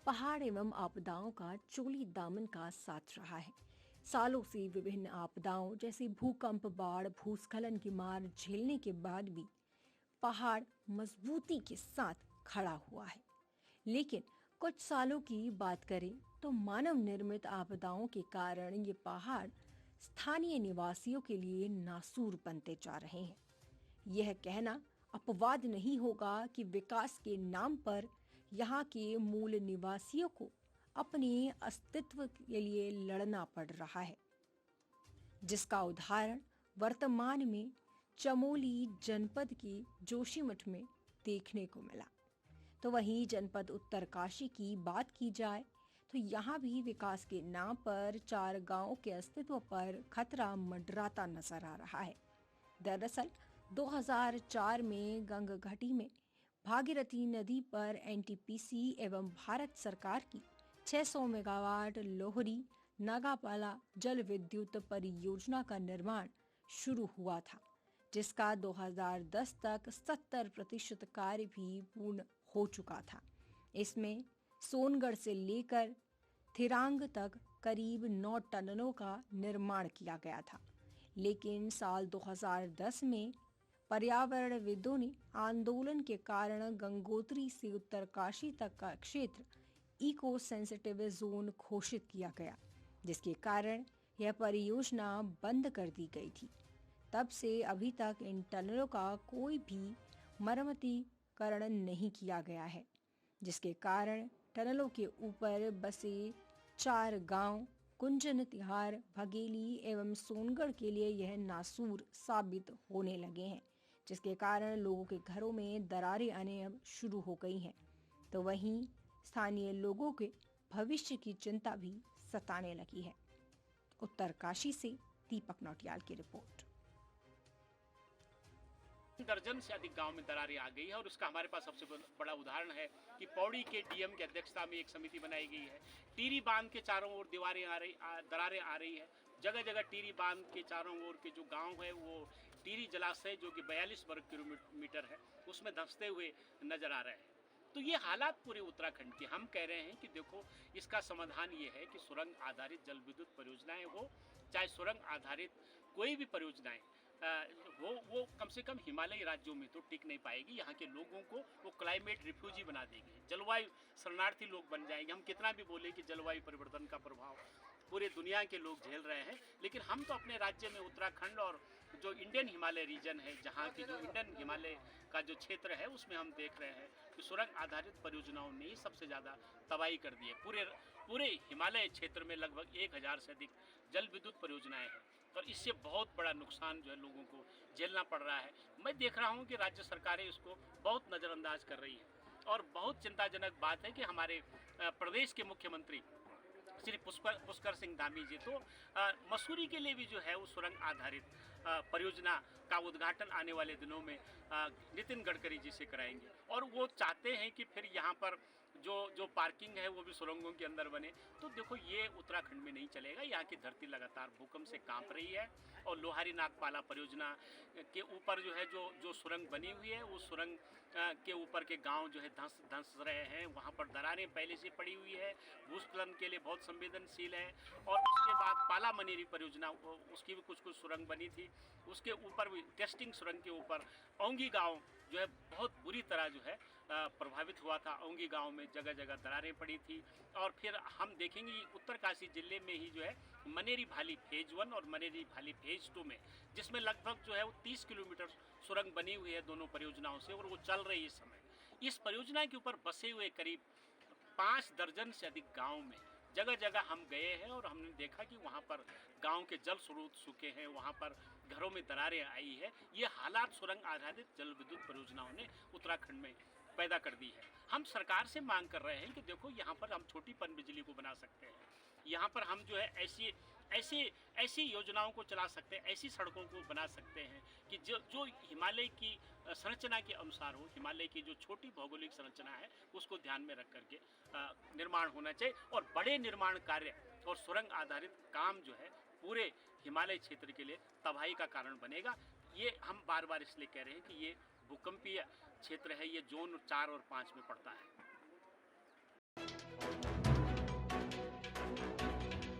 पहाड़ एवं आपदाओं का चोली दामन का साथ रहा है। सालों से विभिन्न आपदाओं जैसे भूकंप, बाढ़, भूस्खलन की मार झेलने के बाद भी पहाड़ मजबूती के साथ खड़ा हुआ है। लेकिन कुछ सालों की बात करें तो मानव निर्मित आपदाओं के कारण ये पहाड़ स्थानीय निवासियों के लिए नासूर बनते जा रहे हैं। यह कहना अपवाद नहीं होगा कि विकास के नाम पर यहाँ के मूल निवासियों को अपने अस्तित्व के लिए लड़ना पड़ रहा है, जिसका उदाहरण वर्तमान में चमोली जनपद के जोशीमठ में देखने को मिला। तो वहीं जनपद उत्तरकाशी की बात की जाए तो यहाँ भी विकास के नाम पर 4 गांवों के अस्तित्व पर खतरा मंडराता नजर आ रहा है। दरअसल 2004 में गंगघटी में भागीरथी नदी पर एनटीपीसी एवं भारत सरकार की 600 मेगावाट लोहरी नागापाला जल विद्युत परियोजना का निर्माण शुरू हुआ था, जिसका 2010 तक 70% कार्य भी पूर्ण हो चुका था। इसमें सोनगढ़ से लेकर थिरांग तक करीब 9 टनलों का निर्माण किया गया था। लेकिन साल 2010 में पर्यावरणविदों ने आंदोलन के कारण गंगोत्री से उत्तरकाशी तक का क्षेत्र इको सेंसिटिव जोन घोषित किया गया, जिसके कारण यह परियोजना बंद कर दी गई थी। तब से अभी तक इन टनलों का कोई भी मरम्मतीकरण नहीं किया गया है, जिसके कारण टनलों के ऊपर बसे 4 गांव कुंजन, तिहार, भगेली एवं सोनगढ़ के लिए यह नासूर साबित होने लगे हैं, जिसके कारण लोगों के घरों में दरारें आने अब शुरू हो गई हैं। तो वहीं स्थानीय लोगों के भविष्य की चिंता भी सताने लगी है। उत्तरकाशी से दीपक नौटियाल की रिपोर्ट। दर्जन से अधिक गांव में दरारें आ गई है और उसका हमारे पास सबसे बड़ा उदाहरण है कि पौड़ी के डीएम की अध्यक्षता में एक समिति बनाई गई है। टीरी बांध के चारों ओर दरारें आ रही है। जगह जगह टीरी बांध के चारों ओर के जो गांव है वो टीरी जलाशय जो कि 42 वर्ग किलोमीटर है उसमें धंसते हुए नजर आ रहे हैं। तो ये हालात पूरे उत्तराखंड के, हम कह रहे हैं कि देखो इसका समाधान ये है कि सुरंग आधारित जल विद्युत परियोजनाएं हो, चाहे सुरंग आधारित कोई भी परियोजनाएं वो कम से कम हिमालयी राज्यों में तो टिक नहीं पाएगी। यहाँ के लोगों को वो क्लाइमेट रिफ्यूजी बना देगी, जलवायु शरणार्थी लोग बन जाएंगे। हम कितना भी बोले कि जलवायु परिवर्तन का प्रभाव पूरे दुनिया के लोग झेल रहे हैं, लेकिन हम तो अपने राज्य में उत्तराखंड और जो इंडियन हिमालय रीजन है, जहाँ की जो इंडियन हिमालय का जो क्षेत्र है उसमें हम देख रहे हैं कि सुरंग आधारित परियोजनाओं ने ही सबसे ज़्यादा तबाही कर दी है। पूरे हिमालय क्षेत्र में लगभग 1000 से अधिक जल विद्युत परियोजनाएं हैं और इससे बहुत बड़ा नुकसान जो है लोगों को झेलना पड़ रहा है। मैं देख रहा हूँ कि राज्य सरकारें इसको बहुत नज़रअंदाज कर रही है और बहुत चिंताजनक बात है कि हमारे प्रदेश के मुख्यमंत्री श्री पुष्कर सिंह धामी जी तो मसूरी के लिए भी जो है वो सुरंग आधारित परियोजना का उद्घाटन आने वाले दिनों में नितिन गडकरी जी से कराएंगे और वो चाहते हैं कि फिर यहाँ पर जो पार्किंग है वो भी सुरंगों के अंदर बने। तो देखो ये उत्तराखंड में नहीं चलेगा। यहाँ की धरती लगातार भूकंप से कांप रही है और लोहारी नागपाला परियोजना के ऊपर जो है जो सुरंग बनी हुई है उस सुरंग के ऊपर के गांव जो है धंस रहे हैं। वहाँ पर दरारें पहले से पड़ी हुई है, भूस्खलन के लिए बहुत संवेदनशील है। और उसके बाद पाला मनेरी परियोजना उसकी भी कुछ सुरंग बनी थी, उसके ऊपर भी टेस्टिंग सुरंग के ऊपर औंगी गाँव जो है बहुत बुरी तरह जो है प्रभावित हुआ था। औंगी गांव में जगह जगह दरारें पड़ी थी। और फिर हम देखेंगे उत्तरकाशी जिले में ही जो है मनेरी भाली फेज 1 और मनेरी भाली फेज 2 में, जिसमें लगभग जो है वो 30 किलोमीटर सुरंग बनी हुई है दोनों परियोजनाओं से और वो चल रही है इस समय। इस परियोजना के ऊपर बसे हुए करीब 5 दर्जन से अधिक गाँव में जगह जगह हम गए हैं और हमने देखा कि वहाँ पर गांव के जल स्रोत सूखे हैं, वहाँ पर घरों में दरारें आई है। ये हालात सुरंग आधारित जल विद्युत परियोजनाओं ने उत्तराखंड में पैदा कर दी है। हम सरकार से मांग कर रहे हैं कि देखो यहाँ पर हम छोटी पनबिजली को बना सकते हैं, यहाँ पर हम जो है ऐसी योजनाओं को चला सकते हैं, ऐसी सड़कों को बना सकते हैं कि जो हिमालय की संरचना के अनुसार हो। हिमालय की जो छोटी भौगोलिक संरचना है उसको ध्यान में रख करके निर्माण होना चाहिए और बड़े निर्माण कार्य और सुरंग आधारित काम जो है पूरे हिमालय क्षेत्र के लिए तबाही का कारण बनेगा। ये हम बार बार इसलिए कह रहे हैं कि ये भूकंपीय क्षेत्र है, ये जोन 4 और 5 में पड़ता है।